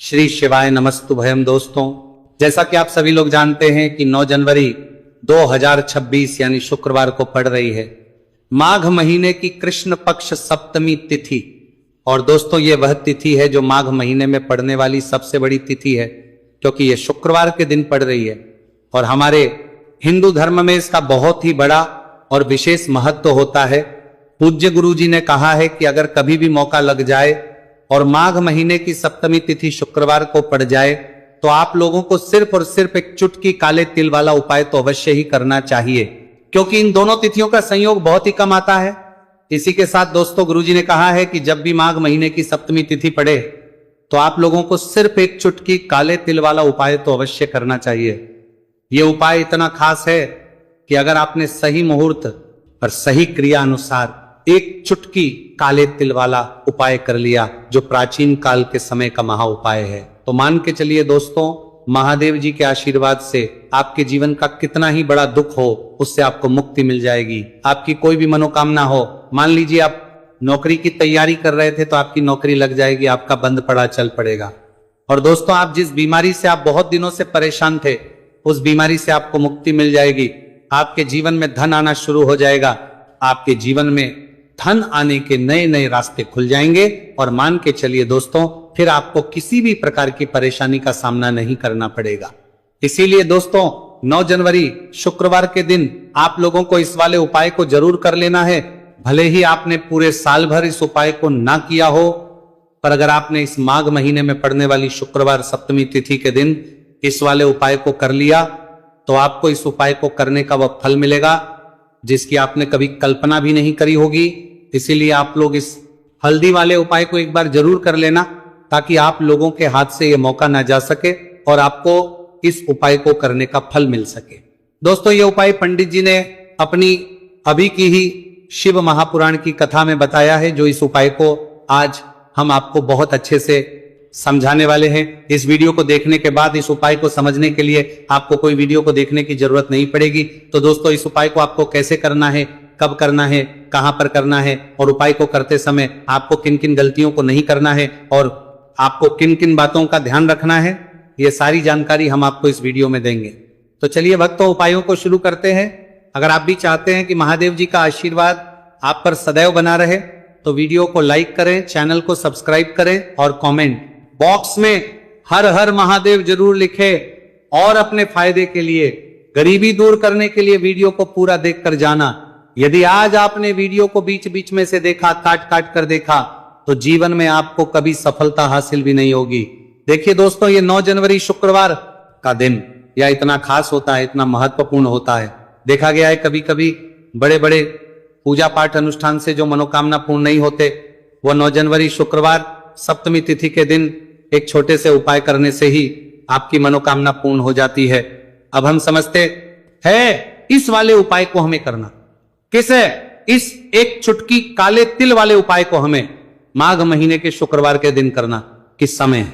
श्री शिवाय नमस्तुभयम। दोस्तों, जैसा कि आप सभी लोग जानते हैं कि 9 जनवरी 2026 यानी शुक्रवार को पड़ रही है माघ महीने की कृष्ण पक्ष सप्तमी तिथि। और दोस्तों, ये वह तिथि है जो माघ महीने में पड़ने वाली सबसे बड़ी तिथि है, क्योंकि ये शुक्रवार के दिन पड़ रही है। और हमारे हिंदू धर्म में इसका बहुत ही बड़ा और विशेष महत्व होता है। पूज्य गुरु जी ने कहा है कि अगर कभी भी मौका लग जाए और माघ महीने की सप्तमी तिथि शुक्रवार को पड़ जाए तो आप लोगों को सिर्फ और सिर्फ एक चुटकी काले तिल वाला उपाय तो अवश्य ही करना चाहिए, क्योंकि इन दोनों तिथियों का संयोग बहुत ही कम आता है। इसी के साथ दोस्तों, गुरुजी ने कहा है कि जब भी माघ महीने की सप्तमी तिथि पड़े तो आप लोगों को सिर्फ एक चुटकी काले तिल वाला उपाय तो अवश्य करना चाहिए। यह उपाय इतना खास है कि अगर आपने सही मुहूर्त और सही क्रिया अनुसार एक चुटकी काले तिल वाला उपाय कर लिया, जो प्राचीन काल के समय का महा उपाय है, तो मान के चलिए दोस्तों, महादेव जी के आशीर्वाद से आपके जीवन का कितना ही बड़ा दुख हो उससे आपको मुक्ति मिल जाएगी। आपकी कोई भी मनोकामना हो, मान लीजिए आप नौकरी की तैयारी कर रहे थे तो आपकी नौकरी लग जाएगी, आपका बंद पड़ा चल पड़ेगा। और दोस्तों, आप जिस बीमारी से आप बहुत दिनों से परेशान थे उस बीमारी से आपको मुक्ति मिल जाएगी। आपके जीवन में धन आना शुरू हो जाएगा, आपके जीवन में धन आने के नए नए रास्ते खुल जाएंगे। और मान के चलिए दोस्तों, फिर आपको किसी भी प्रकार की परेशानी का सामना नहीं करना पड़ेगा। इसीलिए दोस्तों, 9 जनवरी शुक्रवार के दिन आप लोगों को इस वाले उपाय को जरूर कर लेना है। भले ही आपने पूरे साल भर इस उपाय को ना किया हो, पर अगर आपने इस माघ महीने में पड़ने वाली शुक्रवार सप्तमी तिथि के दिन इस वाले उपाय को कर लिया तो आपको इस उपाय को करने का वह फल मिलेगा जिसकी आपने कभी कल्पना भी नहीं करी होगी। इसीलिए आप लोग इस हल्दी वाले उपाय को एक बार जरूर कर लेना, ताकि आप लोगों के हाथ से यह मौका ना जा सके और आपको इस उपाय को करने का फल मिल सके। दोस्तों, यह उपाय पंडित जी ने अपनी अभी की ही शिव महापुराण की कथा में बताया है, जो इस उपाय को आज हम आपको बहुत अच्छे से समझाने वाले हैं। इस वीडियो को देखने के बाद इस उपाय को समझने के लिए आपको कोई वीडियो को देखने की जरूरत नहीं पड़ेगी। तो दोस्तों, इस उपाय को आपको कैसे करना है, कब करना है, कहां पर करना है, और उपाय को करते समय आपको किन किन गलतियों को नहीं करना है और आपको किन किन बातों का ध्यान रखना है, ये सारी जानकारी हम आपको इस वीडियो में देंगे। तो चलिए भक्तों, उपायों को शुरू करते हैं। अगर आप भी चाहते हैं कि महादेव जी का आशीर्वाद आप पर सदैव बना रहे तो वीडियो को लाइक करें, चैनल को सब्सक्राइब करें और कमेंट बॉक्स में हर हर महादेव जरूर लिखें। और अपने फायदे के लिए, गरीबी दूर करने के लिए वीडियो को पूरा देखकर जाना। यदि आज आपने वीडियो को बीच बीच में से देखा, काट काट कर देखा, तो जीवन में आपको कभी सफलता हासिल भी नहीं होगी। देखिए दोस्तों, ये 9 जनवरी शुक्रवार का दिन या इतना खास होता है, इतना महत्वपूर्ण होता है। देखा गया है कभी कभी बड़े बड़े पूजा पाठ अनुष्ठान से जो मनोकामना पूर्ण नहीं होते, वो 9 जनवरी शुक्रवार सप्तमी तिथि के दिन एक छोटे से उपाय करने से ही आपकी मनोकामना पूर्ण हो जाती है। अब हम समझते हैं इस वाले उपाय को हमें करना किस है, इस एक चुटकी काले तिल वाले उपाय को हमें माघ महीने के शुक्रवार के दिन करना किस समय है।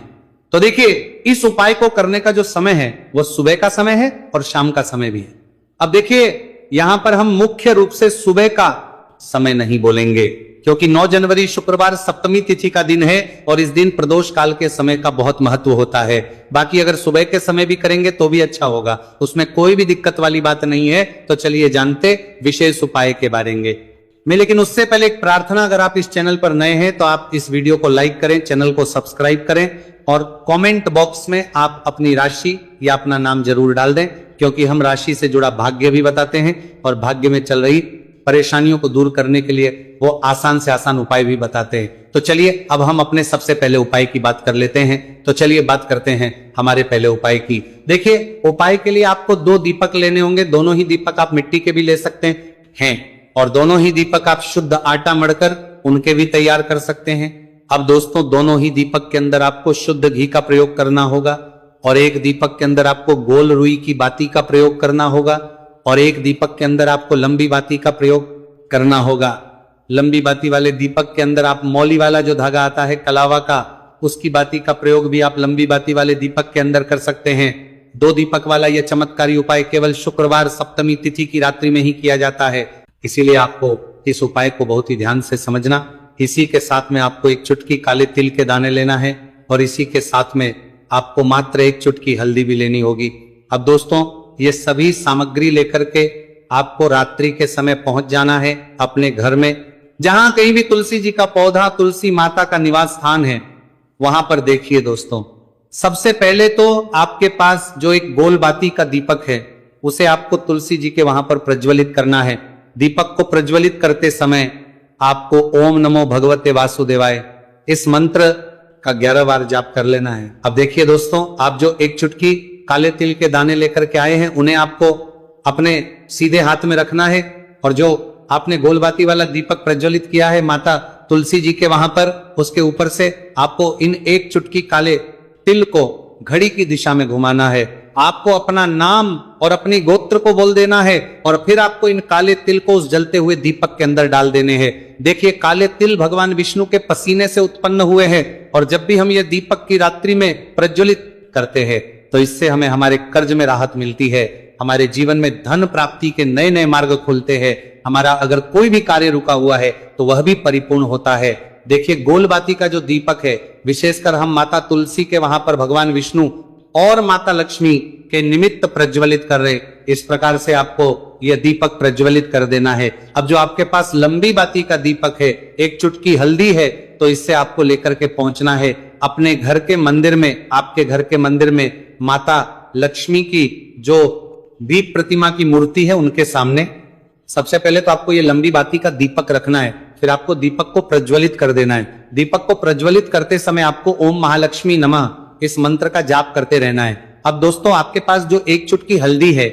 तो देखिए, इस उपाय को करने का जो समय है वो सुबह का समय है और शाम का समय भी है। अब देखिए, यहां पर हम मुख्य रूप से सुबह का समय नहीं बोलेंगे, क्योंकि 9 जनवरी शुक्रवार सप्तमी तिथि का दिन है और इस दिन प्रदोष काल के समय का बहुत महत्व होता है। बाकी अगर सुबह के समय भी करेंगे तो भी अच्छा होगा, उसमें कोई भी दिक्कत वाली बात नहीं है। तो चलिए जानते विशेष उपाय के बारे में। लेकिन उससे पहले एक प्रार्थना, अगर आप इस चैनल पर नए हैं तो आप इस वीडियो को लाइक करें, चैनल को सब्सक्राइब करें और कमेंट बॉक्स में आप अपनी राशि या अपना नाम जरूर डाल दें, क्योंकि हम राशि से जुड़ा भाग्य भी बताते हैं और भाग्य में चल रही परेशानियों को दूर करने के लिए वो आसान से आसान उपाय भी बताते हैं। तो चलिए अब हम अपने सबसे पहले उपाय की बात कर लेते हैं। तो चलिए बात करते हैं हमारे पहले उपाय की। देखिए, उपाय के लिए आपको 2 दीपक लेने होंगे। दोनों ही दीपक आप मिट्टी के भी ले सकते हैं और दोनों ही दीपक आप शुद्ध आटा मढ़कर उनके भी तैयार कर सकते हैं। अब दोस्तों, दोनों ही दीपक के अंदर आपको शुद्ध घी का प्रयोग करना होगा और एक दीपक के अंदर आपको गोल रुई की बाती का प्रयोग करना होगा और एक दीपक के अंदर आपको लंबी बाती का प्रयोग करना होगा। लंबी बाती वाले दीपक के अंदर आप मौली वाला जो धागा आता है कलावा का, उसकी बाती का प्रयोग भी आप लंबी बाती वाले दीपक के अंदर कर सकते हैं। 2 दीपक वाला यह चमत्कारी उपाय केवल शुक्रवार सप्तमी तिथि की रात्रि में ही किया जाता है, इसीलिए आपको इस उपाय को बहुत ही ध्यान से समझना। इसी के साथ में आपको एक चुटकी काले तिल के दाने लेना है और इसी के साथ में आपको मात्र एक चुटकी हल्दी भी लेनी होगी। अब दोस्तों, ये सभी सामग्री लेकर के आपको रात्रि के समय पहुंच जाना है अपने घर में। जहां कहीं भी तुलसी जी का पौधा, तुलसी माता का निवास स्थान है, वहां पर देखिए दोस्तों, सबसे पहले तो आपके पास जो एक गोल बाती का दीपक है, उसे आपको तुलसी जी के वहां पर प्रज्वलित करना है। दीपक को प्रज्वलित करते समय आपको ओम नमो भगवते वासुदेवाय इस मंत्र का 11 बार जाप कर लेना है। अब देखिए दोस्तों, आप जो एक चुटकी काले तिल के दाने लेकर के आए हैं, उन्हें आपको अपने सीधे हाथ में रखना है, और जो आपने गोलबाती वाला दीपक प्रज्वलित किया है माता तुलसी जी के वहां पर, उसके ऊपर से आपको इन एक चुटकी काले तिल को घड़ी की दिशा में घुमाना है। आपको अपना नाम और अपनी गोत्र को बोल देना है, और फिर आपको इन काले तिल को उस जलते हुए दीपक के अंदर डाल देने हैं। देखिए, काले तिल भगवान विष्णु के पसीने से उत्पन्न हुए हैं, और जब भी हम ये दीपक की रात्रि में प्रज्वलित करते हैं तो इससे हमें हमारे कर्ज में राहत मिलती है, हमारे जीवन में धन प्राप्ति के नए नए मार्ग खुलते हैं। हमारा अगर कोई भी कार्य रुका हुआ है तो वह भी परिपूर्ण होता है। देखिए, गोलबाती का जो दीपक है, विशेषकर हम माता तुलसी के वहां पर भगवान विष्णु और माता लक्ष्मी के निमित्त प्रज्वलित कर रहे, इस प्रकार से आपको यह दीपक प्रज्वलित कर देना है। अब जो आपके पास लंबी बाती का दीपक है, एक चुटकी हल्दी है, तो इससे आपको लेकर के पहुंचना है अपने घर के मंदिर में। आपके घर के मंदिर में माता लक्ष्मी की जो दीप प्रतिमा की मूर्ति है, उनके सामने सबसे पहले तो आपको ये लंबी बाती का दीपक रखना है, फिर आपको दीपक को प्रज्वलित कर देना है। दीपक को प्रज्वलित करते समय आपको ओम महालक्ष्मी नमः इस मंत्र का जाप करते रहना है। अब दोस्तों, आपके पास जो एक चुटकी हल्दी है,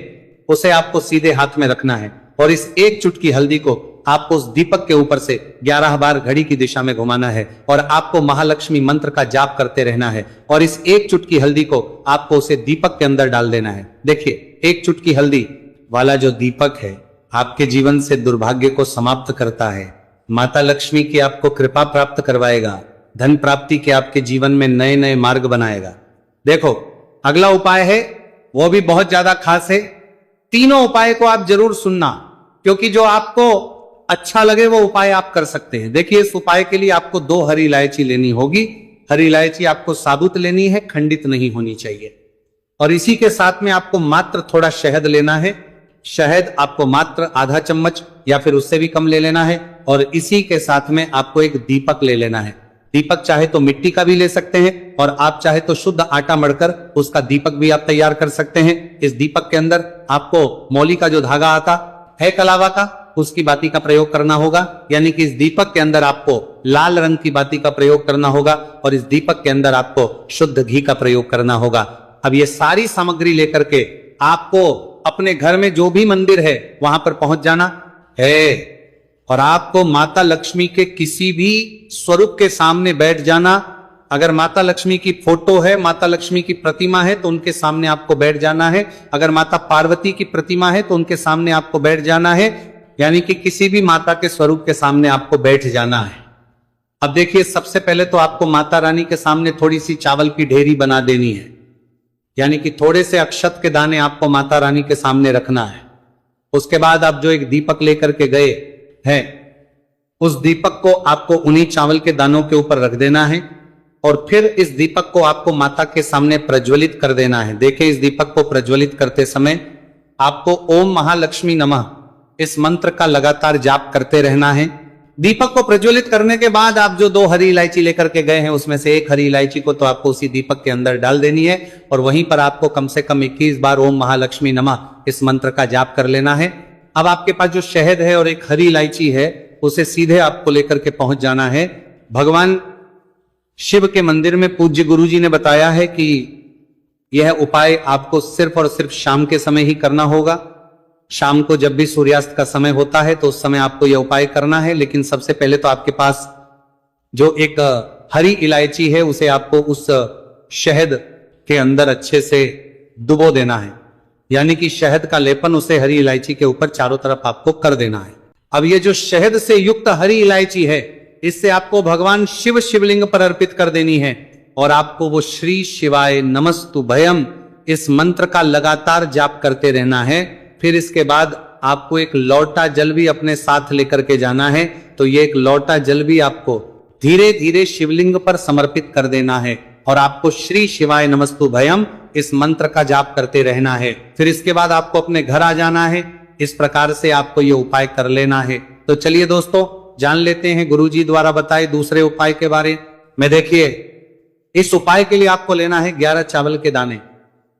उसे आपको सीधे हाथ में रखना है, और इस एक चुटकी हल्दी को आपको उस दीपक के ऊपर से 11 बार घड़ी की दिशा में घुमाना है, और आपको महालक्ष्मी मंत्र का जाप करते रहना है, और इस एक चुटकी हल्दी को आपको उसे दीपक के अंदर डाल देना है। देखिए, एक चुटकी हल्दी वाला जो दीपक है, आपके जीवन से दुर्भाग्य को समाप्त करता है, माता लक्ष्मी की आपको कृपा प्राप्त करवाएगा, धन प्राप्ति के आपके जीवन में नए नए मार्ग बनाएगा। देखो, अगला उपाय है, वो भी बहुत ज्यादा खास है। तीनों उपाय को आप जरूर सुनना, क्योंकि जो आपको अच्छा लगे वो उपाय आप कर सकते हैं। देखिए, इस उपाय के लिए आपको 2 हरी इलायची लेनी होगी। हरी इलायची आपको साबुत लेनी है, खंडित नहीं होनी चाहिए। और इसी के साथ में आपको मात्र थोड़ा शहद लेना है। शहद आपको मात्र आधा चम्मच या फिर उससे भी कम ले लेना है, और इसी के साथ में आपको एक दीपक ले लेना है। दीपक चाहे तो मिट्टी का भी ले सकते हैं, और आप चाहे तो शुद्ध आटा मढ़कर उसका दीपक भी आप तैयार कर सकते हैं। इस दीपक के अंदर आपको मौली का जो धागा आता है कलावा का, उसकी बाती का प्रयोग करना होगा, यानी कि इस दीपक के अंदर आपको लाल रंग की बाती का प्रयोग करना होगा, और इस दीपक के अंदर आपको शुद्ध घी का प्रयोग करना होगा। अब ये सारी सामग्री लेकर के आपको अपने घर में जो भी मंदिर है वहां पर पहुंच जाना है, और आपको माता लक्ष्मी के किसी भी स्वरूप के सामने बैठ जाना। अगर माता लक्ष्मी की फोटो है, माता लक्ष्मी की प्रतिमा है, तो उनके सामने आपको बैठ जाना है। अगर माता पार्वती की प्रतिमा है तो उनके सामने आपको बैठ जाना है, यानी कि किसी भी माता के स्वरूप के सामने आपको बैठ जाना है। अब देखिए, सबसे पहले तो आपको माता रानी के सामने थोड़ी सी चावल की ढेरी बना देनी है, यानी कि थोड़े से अक्षत के दाने आपको माता रानी के सामने रखना है। उसके बाद आप जो एक दीपक लेकर के गए हैं, उस दीपक को आपको उन्हीं चावल के दानों के ऊपर रख देना है, और फिर इस दीपक को आपको माता के सामने प्रज्वलित कर देना है। देखिए, इस दीपक को प्रज्वलित करते समय आपको ओम महालक्ष्मी नमः इस मंत्र का लगातार जाप करते रहना है। दीपक को प्रज्वलित करने के बाद आप जो 2 हरी इलायची लेकर के गए हैं, उसमें से एक हरी इलायची को तो आपको उसी दीपक के अंदर डाल देनी है, और वहीं पर आपको कम से कम 21 बार ओम महालक्ष्मी नमः इस मंत्र का जाप कर लेना है। अब आपके पास जो शहद है और एक हरी इलायची है, उसे सीधे आपको लेकर के पहुंच जाना है भगवान शिव के मंदिर में। पूज्य गुरु जी ने बताया है कि यह उपाय आपको सिर्फ और सिर्फ शाम के समय ही करना होगा। शाम को जब भी सूर्यास्त का समय होता है तो उस समय आपको यह उपाय करना है। लेकिन सबसे पहले तो आपके पास जो एक हरी इलायची है, उसे आपको उस शहद के अंदर अच्छे से डुबो देना है, यानी कि शहद का लेपन उसे हरी इलायची के ऊपर चारों तरफ आपको कर देना है। अब ये जो शहद से युक्त हरी इलायची है, इससे आपको भगवान शिव शिवलिंग पर अर्पित कर देनी है, और आपको वो श्री शिवाय नमस्तुभयम इस मंत्र का लगातार जाप करते रहना है। फिर इसके बाद आपको एक लौटा जल भी अपने साथ लेकर के जाना है। तो ये एक लौटा जल भी आपको धीरे धीरे शिवलिंग पर समर्पित कर देना है। और आपको श्री शिवाय नमस्तु भयम इस मंत्र का जाप करते रहना है। फिर इसके बाद आपको अपने घर आ जाना है। इस प्रकार से आपको ये उपाय कर लेना है। तो चलिए दोस्तों, जान लेते हैं गुरुजी द्वारा बताए दूसरे उपाय के बारे में। देखिए, इस उपाय के लिए आपको लेना है 11 चावल के दाने।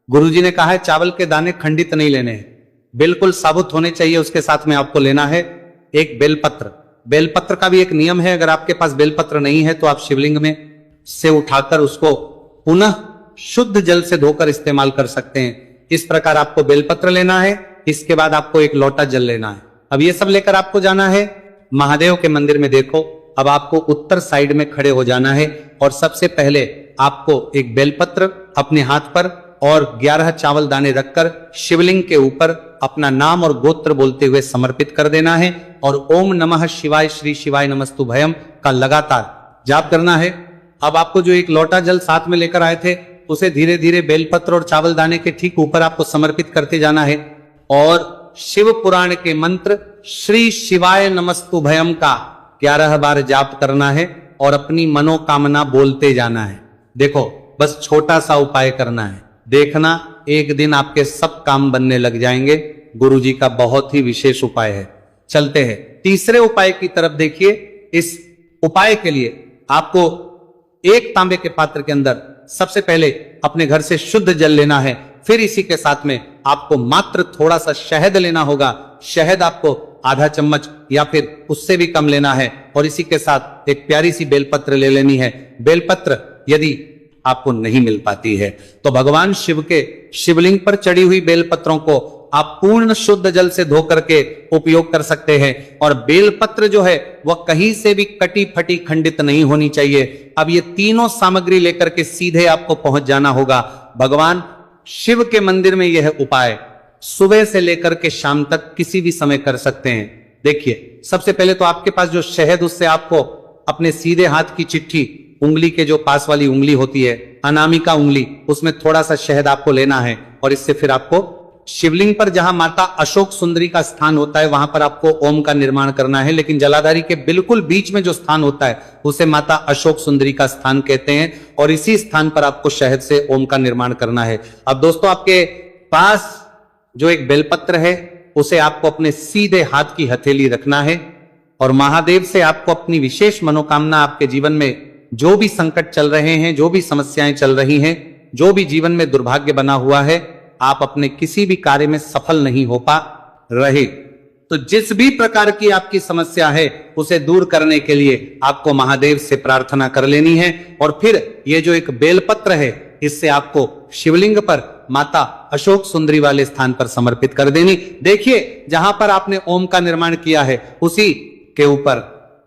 गुरुजी ने कहा है चावल के दाने खंडित नहीं लेने हैं, बिल्कुल साबुत होने चाहिए। उसके साथ में आपको लेना है एक बेलपत्र। बेलपत्र का भी एक नियम है, अगर आपके पास बेलपत्र नहीं है तो आप शिवलिंग में से उठाकर उसको पुनः शुद्ध जल से धोकर इस्तेमाल कर सकते हैं। इस प्रकार आपको बेलपत्र लेना है। इसके बाद आपको एक लोटा जल लेना है। अब ये सब लेकर आपको जाना है महादेव के मंदिर में। देखो, अब आपको उत्तर साइड में खड़े हो जाना है और सबसे पहले आपको एक बेलपत्र अपने हाथ पर और 11 चावल दाने रखकर शिवलिंग के ऊपर अपना नाम और गोत्र बोलते हुए समर्पित कर देना है और ओम नमः शिवाय श्री शिवाय नमस्तु भयम का लगातार जाप करना है। अब आपको जो एक लोटा जल साथ में लेकर आए थे उसे धीरे धीरे बेलपत्र और चावल दाने के ठीक ऊपर आपको समर्पित करते जाना है और शिव पुराण के मंत्र श्री शिवाय नमस्तु भयम का 11 बार जाप करना है और अपनी मनोकामना बोलते जाना है। देखो, बस छोटा सा उपाय करना है, देखना एक दिन आपके सब काम बनने लग जाएंगे। गुरुजी का बहुत ही विशेष उपाय है। चलते हैं तीसरे उपाय की तरफ। देखिए, इस उपाय के लिए आपको एक तांबे के पात्र के अंदर सबसे पहले अपने घर से शुद्ध जल लेना है। फिर इसी के साथ में आपको मात्र थोड़ा सा शहद लेना होगा। शहद आपको आधा चम्मच या फिर उससे भी कम लेना है और इसी के साथ एक प्यारी सी बेलपत्र ले लेनी है। बेलपत्र यदि आपको नहीं मिल पाती है तो भगवान शिव के शिवलिंग पर चढ़ी हुई बेलपत्रों को आप पूर्ण शुद्ध जल से धो करके उपयोग कर सकते हैं। और बेलपत्र जो है वह कहीं से भी कटी फटी खंडित नहीं होनी चाहिए। अब ये तीनों सामग्री लेकर के सीधे आपको पहुंच जाना होगा भगवान शिव के मंदिर में। यह उपाय सुबह से लेकर के शाम तक किसी भी समय कर सकते हैं। देखिए, सबसे पहले तो आपके पास जो शहद, उससे आपको अपने सीधे हाथ की चिट्ठी, उंगली के जो पास वाली उंगली होती है, अनामिका उंगली, उसमें थोड़ा सा शहद आपको लेना है और इससे फिर आपको शिवलिंग पर जहां माता अशोक सुंदरी का स्थान होता है वहां पर आपको ओम का निर्माण करना है। लेकिन जलाधारी के बिल्कुल बीच में जो स्थान होता है उसे माता अशोक सुंदरी का स्थान कहते हैं और इसी स्थान पर आपको शहद से ओम का निर्माण करना है। अब दोस्तों, आपके पास जो एक बेलपत्र है उसे आपको अपने सीधे हाथ की हथेली रखना है और महादेव से आपको अपनी विशेष मनोकामना, आपके जीवन में जो भी संकट चल रहे हैं, जो भी समस्याएं चल रही हैं, जो भी जीवन में दुर्भाग्य बना हुआ है, आप अपने किसी भी कार्य में सफल नहीं हो पा रहे, तो जिस भी प्रकार की आपकी समस्या है उसे दूर करने के लिए आपको महादेव से प्रार्थना कर लेनी है। और फिर ये जो एक बेलपत्र है इससे आपको शिवलिंग पर माता अशोक सुंदरी वाले स्थान पर समर्पित कर देनी। देखिए, जहां पर आपने ओम का निर्माण किया है उसी के ऊपर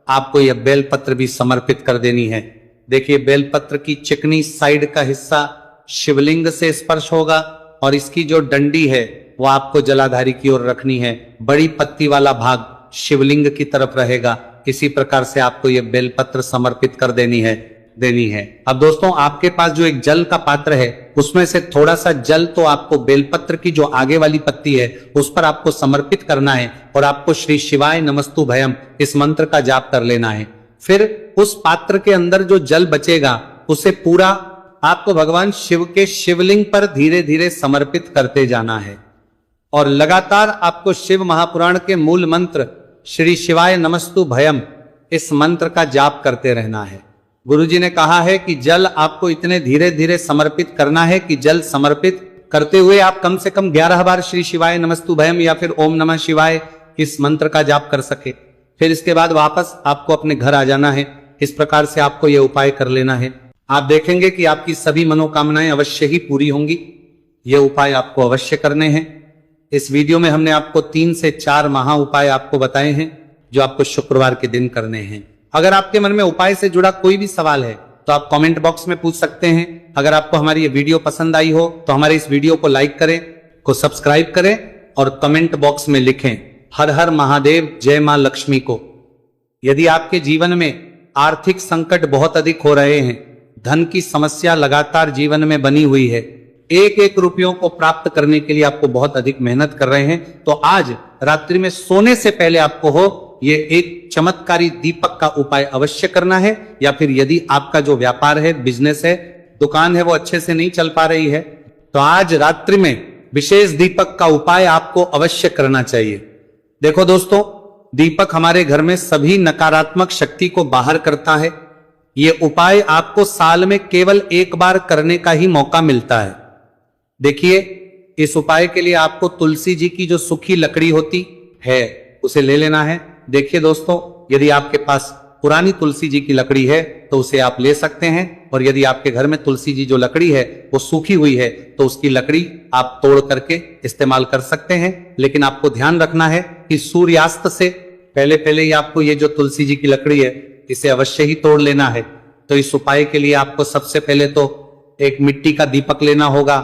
आपको यह बेलपत्र भी समर्पित कर देनी है। देखिए, बेलपत्र की चिकनी साइड का हिस्सा शिवलिंग से स्पर्श होगा और इसकी जो डंडी है वो आपको जलाधारी की ओर रखनी है। बड़ी पत्ती वाला भाग शिवलिंग की तरफ रहेगा। इसी प्रकार से आपको यह बेलपत्र समर्पित कर देनी है। अब दोस्तों, आपके पास जो एक जल का पात्र है उसमें से थोड़ा सा जल तो आपको बेलपत्र की जो आगे वाली पत्ती है उस पर आपको समर्पित करना है और आपको श्री शिवाय नमस्तु भयम इस मंत्र का जाप कर लेना है। फिर उस पात्र के अंदर जो जल बचेगा उसे पूरा आपको भगवान शिव के शिवलिंग पर धीरे धीरे समर्पित करते जाना है और लगातार आपको शिव महापुराण के मूल मंत्र श्री शिवाय नमस्तु भयम इस मंत्र का जाप करते रहना है। गुरुजी ने कहा है कि जल आपको इतने धीरे धीरे समर्पित करना है कि जल समर्पित करते हुए आप कम से कम 11 बार श्री शिवाय नमस्तु भयम या फिर ओम नमः शिवाय इस मंत्र का जाप कर सके। फिर इसके बाद वापस आपको अपने घर आ जाना है। इस प्रकार से आपको यह उपाय कर लेना है। आप देखेंगे कि आपकी सभी मनोकामनाएं अवश्य ही पूरी होंगी। ये उपाय आपको अवश्य करने हैं। इस वीडियो में हमने आपको 3 से 4 महा उपाय आपको बताए हैं जो आपको शुक्रवार के दिन करने हैं। अगर आपके मन में उपाय से जुड़ा कोई भी सवाल है तो आप कमेंट बॉक्स में पूछ सकते हैं। अगर आपको हमारी ये वीडियो पसंद आई हो तो हमारे इस वीडियो को लाइक करें, को सब्सक्राइब करें और कमेंट बॉक्स में लिखें हर हर महादेव, जय मां लक्ष्मी को। यदि आपके जीवन में आर्थिक संकट बहुत अधिक हो रहे हैं, धन की समस्या लगातार जीवन में बनी हुई है, एक एक रुपयों को प्राप्त करने के लिए आपको बहुत अधिक मेहनत कर रहे हैं, तो आज रात्रि में सोने से पहले आपको हो ये एक चमत्कारी दीपक का उपाय अवश्य करना है। या फिर यदि आपका जो व्यापार है, बिजनेस है, दुकान है वो अच्छे से नहीं चल पा रही है, तो आज रात्रि में विशेष दीपक का उपाय आपको अवश्य करना चाहिए। देखो दोस्तों, दीपक हमारे घर में सभी नकारात्मक शक्ति को बाहर करता है। ये उपाय आपको साल में केवल एक बार करने का ही मौका मिलता है। देखिए, इस उपाय के लिए आपको तुलसी जी की जो सूखी लकड़ी होती है उसे ले लेना है। देखिए दोस्तों, यदि आपके पास पुरानी तुलसी जी की लकड़ी है तो उसे आप ले सकते हैं, और यदि आपके घर में तुलसी जी जो लकड़ी है वो सूखी हुई है तो उसकी लकड़ी आप तोड़ करके इस्तेमाल कर सकते हैं। लेकिन आपको ध्यान रखना है कि सूर्यास्त से पहले पहले ही आपको ये जो तुलसी जी की लकड़ी है इसे अवश्य ही तोड़ लेना है। तो इस उपाय के लिए आपको सबसे पहले तो एक मिट्टी का दीपक लेना होगा,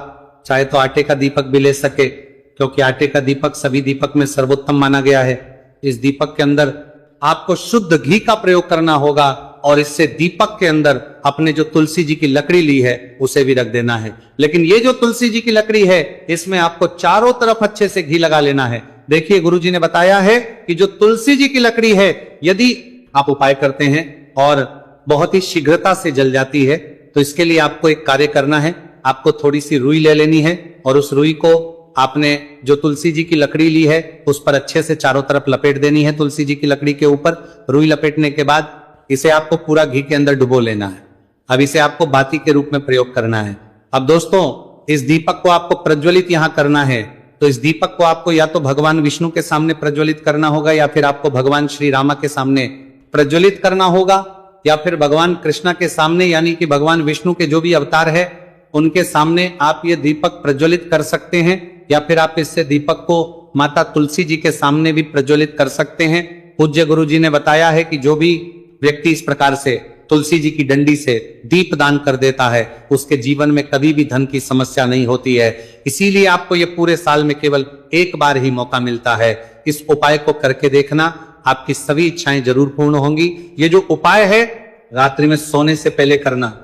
चाहे तो आटे का दीपक भी ले सके, क्योंकि आटे का दीपक सभी दीपक में सर्वोत्तम माना गया है। इस दीपक के अंदर आपको शुद्ध घी का प्रयोग करना होगा, और इससे दीपक के अंदर अपने जो तुलसी जी की लकड़ी ली है उसे भी रख देना है। लेकिन ये जो तुलसी जी की लकड़ी है इसमें आपको चारों तरफ अच्छे से घी लगा लेना है। देखिए, गुरुजी ने बताया है कि जो तुलसी जी की लकड़ी है यदि आप उपाय करते हैं और बहुत ही शीघ्रता से जल जाती है, तो इसके लिए आपको एक कार्य करना है। आपको थोड़ी सी रुई ले लेनी है, और उस रुई को आपने जो तुलसी जी की लकड़ी ली है उस पर अच्छे से चारों तरफ लपेट देनी है। तुलसी जी की लकड़ी के ऊपर रुई लपेटने के बाद इसे आपको पूरा घी के अंदर डुबो लेना है। अब इसे आपको बाती के रूप में प्रयोग करना है। अब दोस्तों, इस दीपक को आपको प्रज्वलित यहां करना है, तो इस दीपक को आपको या तो भगवान विष्णु के सामने प्रज्वलित करना होगा, या फिर आपको भगवान श्री रामा के सामने प्रज्वलित करना होगा, या फिर भगवान कृष्णा के सामने, यानी कि भगवान विष्णु के जो भी अवतार है उनके सामने आप ये दीपक प्रज्वलित कर सकते हैं, या फिर आप इससे दीपक को माता तुलसी जी के सामने भी प्रज्वलित कर सकते हैं। पूज्य गुरु जी ने बताया है कि जो भी व्यक्ति इस प्रकार से तुलसी जी की डंडी से दीप दान कर देता है उसके जीवन में कभी भी धन की समस्या नहीं होती है। इसीलिए आपको ये पूरे साल में केवल एक बार ही मौका मिलता है। इस उपाय को करके देखना, आपकी सभी इच्छाएं जरूर पूर्ण होंगी। ये जो उपाय है रात्रि में सोने से पहले करना।